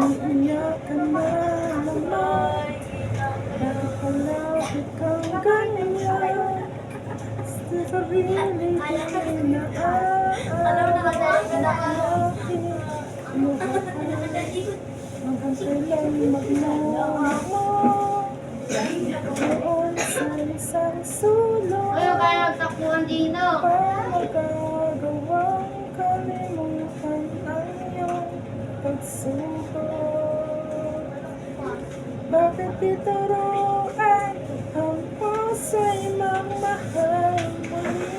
umiiyak ka na naman. Nakapalapit kang ganyan. Gusto ka really na aalakin. Mukha ka hanggang kailan maglulong mo. Doon sa isang sulok. Kaya nagtakbuhan dino. Magagawang kalimutan ang iyong pagsubok. Bakit ituruan ang puso'y magmahal muli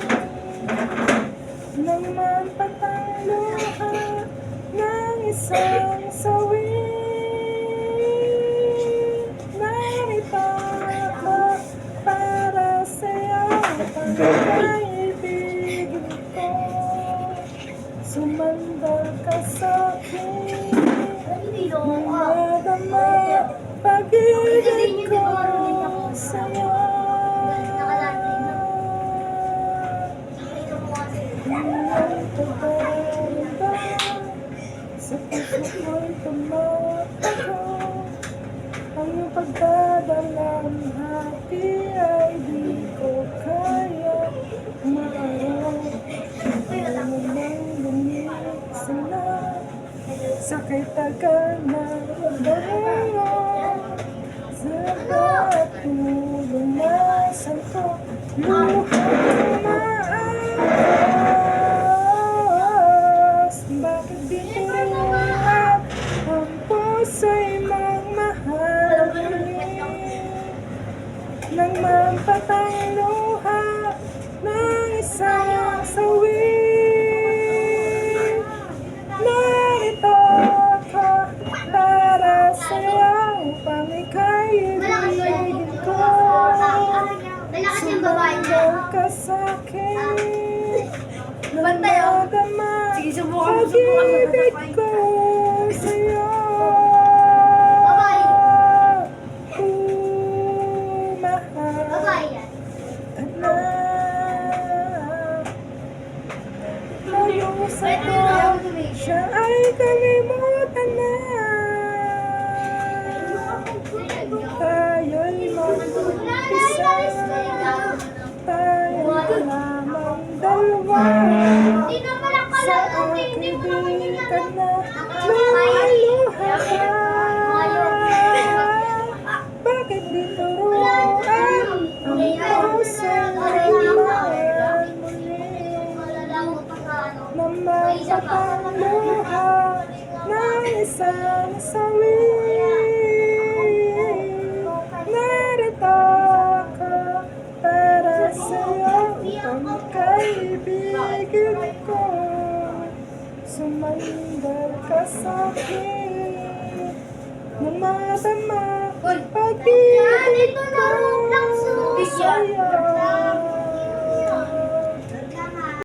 nang mampatang luha ng isang sawi? Narito ako para sa'yo, pagkakaibigan ko. Sumandal ka sa'kin, madama pag-ibig ko sa'yo. Ang totoo ba sa puso ko'y tumatago? Ang iyong pagdadalang hati ay di ko kaya maaraw. Ayaw mo nang lumisan na, sakay tagal na bango. Sa bawat tulumasan ko, luhang maayos. Bakit di turuan ang puso'y magmahal muli nang mampatang luha ng isang sawi? Narito ako para sa'yo, upang ika'y ibigin ko. Sumandal ka sa'kin, nang madama pag-ibig ko sa'yo. Mahal na layo sa'yo, siya ay kalimutan na. Tayo'y mag-umpisa, tayo'y lamang dalawa. Sa aking di ka na luha ka. Bakit di turuan ang pusong magmahal muli nang magpatang luha ng isang sawi? Narito ako para sa'yo, upang ika'y ko. Sumandal ka sa'kin, nang madama pag-ibig ko sa'yo.